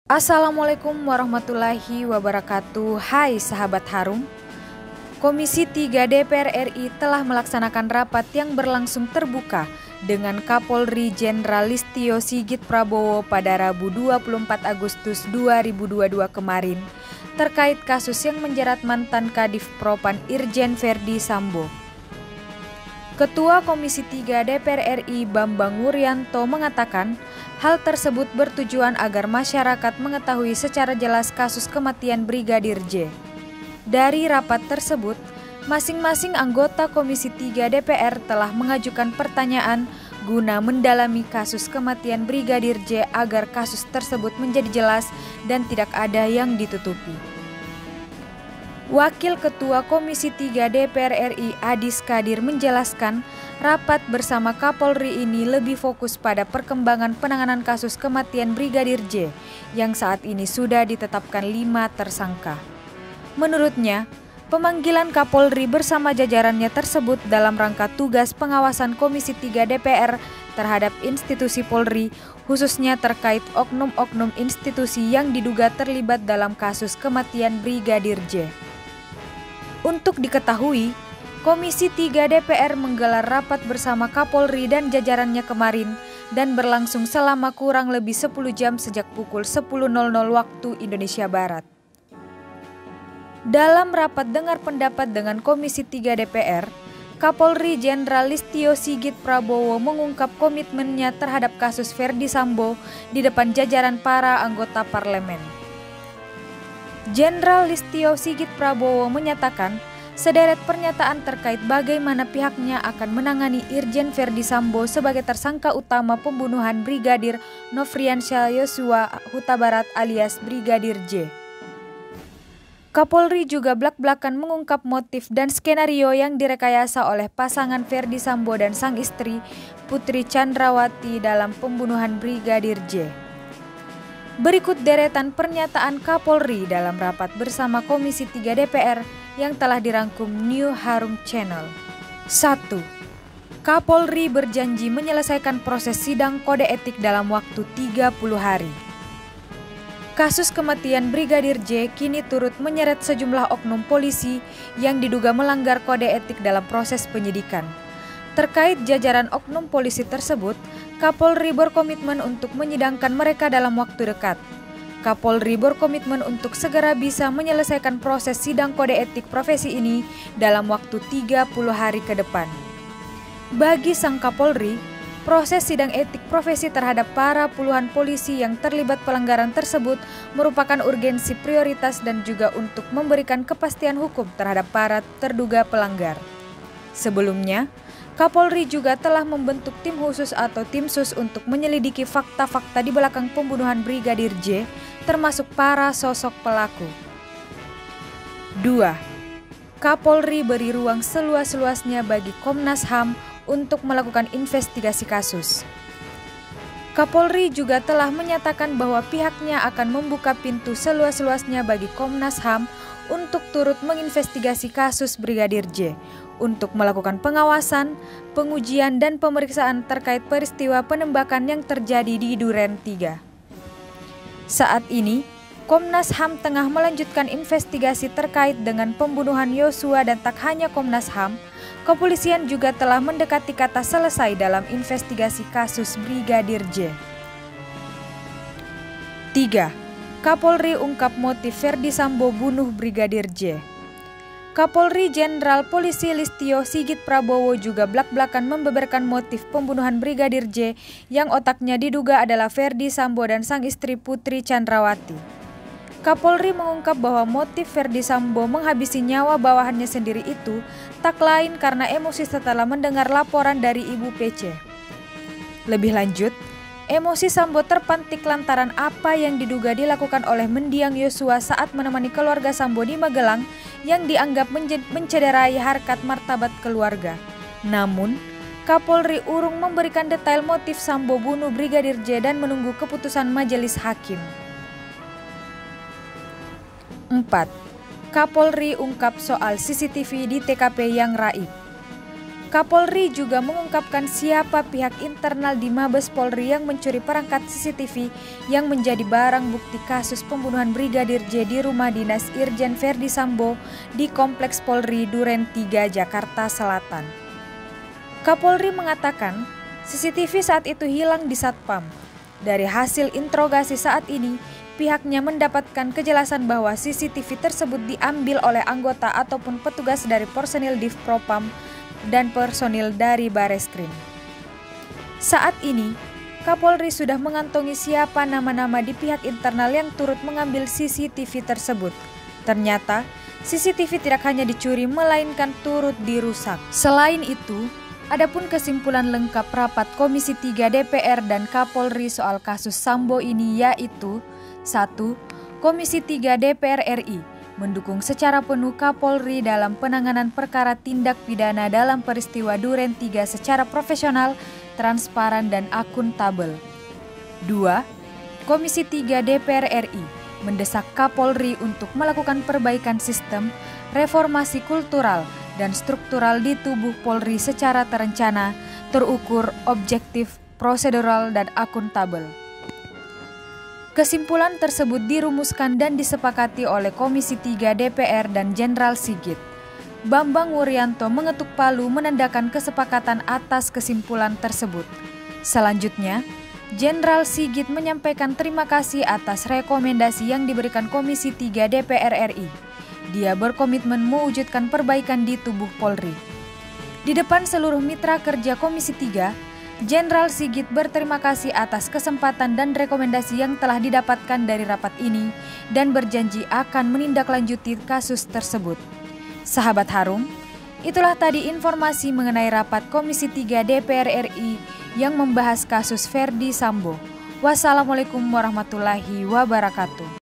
Assalamualaikum warahmatullahi wabarakatuh. Hai sahabat Harum. Komisi 3 DPR RI telah melaksanakan rapat yang berlangsung terbuka dengan Kapolri Jenderal Listio Sigit Prabowo pada Rabu 24 Agustus 2022 kemarin terkait kasus yang menjerat mantan Kadif Propam Irjen Verdi Sambo. Ketua Komisi 3 DPR RI Bambang Wuryanto mengatakan hal tersebut bertujuan agar masyarakat mengetahui secara jelas kasus kematian Brigadir J. Dari rapat tersebut, masing-masing anggota Komisi 3 DPR telah mengajukan pertanyaan guna mendalami kasus kematian Brigadir J agar kasus tersebut menjadi jelas dan tidak ada yang ditutupi. Wakil Ketua Komisi 3 DPR RI Adis Kadir menjelaskan rapat bersama Kapolri ini lebih fokus pada perkembangan penanganan kasus kematian Brigadir J yang saat ini sudah ditetapkan 5 tersangka. Menurutnya, pemanggilan Kapolri bersama jajarannya tersebut dalam rangka tugas pengawasan Komisi 3 DPR terhadap institusi Polri, khususnya terkait oknum-oknum institusi yang diduga terlibat dalam kasus kematian Brigadir J. Untuk diketahui, Komisi 3 DPR menggelar rapat bersama Kapolri dan jajarannya kemarin dan berlangsung selama kurang lebih 10 jam sejak pukul 10.00 waktu Indonesia Barat. Dalam rapat dengar pendapat dengan Komisi 3 DPR, Kapolri Jenderal Listio Sigit Prabowo mengungkap komitmennya terhadap kasus Verdi Sambo di depan jajaran para anggota parlemen. Jenderal Listio Sigit Prabowo menyatakan sederet pernyataan terkait bagaimana pihaknya akan menangani Irjen Verdi Sambo sebagai tersangka utama pembunuhan Brigadir Nofriansyah Yosua Huta Barat alias Brigadir J. Kapolri juga blak-blakan mengungkap motif dan skenario yang direkayasa oleh pasangan Verdi Sambo dan sang istri Putri Chandrawati dalam pembunuhan Brigadir J. Berikut deretan pernyataan Kapolri dalam rapat bersama Komisi 3 DPR yang telah dirangkum New Harum Channel. 1. Kapolri berjanji menyelesaikan proses sidang kode etik dalam waktu 30 hari. Kasus kematian Brigadir J kini turut menyeret sejumlah oknum polisi yang diduga melanggar kode etik dalam proses penyidikan. Terkait jajaran oknum polisi tersebut, Kapolri berkomitmen untuk menyidangkan mereka dalam waktu dekat. Kapolri berkomitmen untuk segera bisa menyelesaikan proses sidang kode etik profesi ini dalam waktu 30 hari ke depan. Bagi sang Kapolri, proses sidang etik profesi terhadap para puluhan polisi yang terlibat pelanggaran tersebut merupakan urgensi prioritas dan juga untuk memberikan kepastian hukum terhadap para terduga pelanggar. Sebelumnya, Kapolri juga telah membentuk tim khusus atau tim sus untuk menyelidiki fakta-fakta di belakang pembunuhan Brigadir J, termasuk para sosok pelaku. 2. Kapolri beri ruang seluas-luasnya bagi Komnas HAM untuk melakukan investigasi kasus. Kapolri juga telah menyatakan bahwa pihaknya akan membuka pintu seluas-luasnya bagi Komnas HAM untuk turut menginvestigasi kasus Brigadir J, untuk melakukan pengawasan, pengujian, dan pemeriksaan terkait peristiwa penembakan yang terjadi di Duren 3. Saat ini, Komnas HAM tengah melanjutkan investigasi terkait dengan pembunuhan Yosua dan tak hanya Komnas HAM, kepolisian juga telah mendekati kata selesai dalam investigasi kasus Brigadir J. 3. Kapolri ungkap motif Verdi Sambo bunuh Brigadir J. Kapolri Jenderal Polisi Listio Sigit Prabowo juga blak-blakan membeberkan motif pembunuhan Brigadir J yang otaknya diduga adalah Verdi Sambo dan sang istri Putri Chandrawati. Kapolri mengungkap bahwa motif Verdi Sambo menghabisi nyawa bawahannya sendiri itu tak lain karena emosi setelah mendengar laporan dari Ibu PC. Lebih lanjut, emosi Sambo terpantik lantaran apa yang diduga dilakukan oleh mendiang Yosua saat menemani keluarga Sambo di Magelang yang dianggap mencederai harkat martabat keluarga. Namun, Kapolri urung memberikan detail motif Sambo bunuh Brigadir J dan menunggu keputusan majelis hakim. 4. Kapolri ungkap soal CCTV di TKP yang raib. Kapolri juga mengungkapkan siapa pihak internal di Mabes Polri yang mencuri perangkat CCTV yang menjadi barang bukti kasus pembunuhan Brigadir J di rumah dinas Irjen Verdi Sambo di Kompleks Polri Duren 3, Jakarta Selatan. Kapolri mengatakan CCTV saat itu hilang di Satpam. Dari hasil interogasi saat ini, pihaknya mendapatkan kejelasan bahwa CCTV tersebut diambil oleh anggota ataupun petugas dari personil Div Propam dan personil dari Bareskrim. Saat ini, Kapolri sudah mengantongi siapa nama-nama di pihak internal yang turut mengambil CCTV tersebut. Ternyata, CCTV tidak hanya dicuri melainkan turut dirusak. Selain itu, adapun kesimpulan lengkap rapat Komisi 3 DPR dan Kapolri soal kasus Sambo ini yaitu 1. Komisi 3 DPR RI mendukung secara penuh Kapolri dalam penanganan perkara tindak pidana dalam peristiwa Duren 3 secara profesional, transparan, dan akuntabel. 2. Komisi 3 DPR RI mendesak Kapolri untuk melakukan perbaikan sistem, reformasi kultural, dan struktural di tubuh Polri secara terencana, terukur, objektif, prosedural, dan akuntabel. Kesimpulan tersebut dirumuskan dan disepakati oleh Komisi 3 DPR dan Jenderal Sigit. Bambang Wuryanto mengetuk palu menandakan kesepakatan atas kesimpulan tersebut. Selanjutnya, Jenderal Sigit menyampaikan terima kasih atas rekomendasi yang diberikan Komisi 3 DPR RI. Dia berkomitmen mewujudkan perbaikan di tubuh Polri. Di depan seluruh mitra kerja Komisi 3, Jenderal Sigit berterima kasih atas kesempatan dan rekomendasi yang telah didapatkan dari rapat ini dan berjanji akan menindaklanjuti kasus tersebut. Sahabat Harum, itulah tadi informasi mengenai rapat Komisi 3 DPR RI yang membahas kasus Verdi Sambo. Wassalamualaikum warahmatullahi wabarakatuh.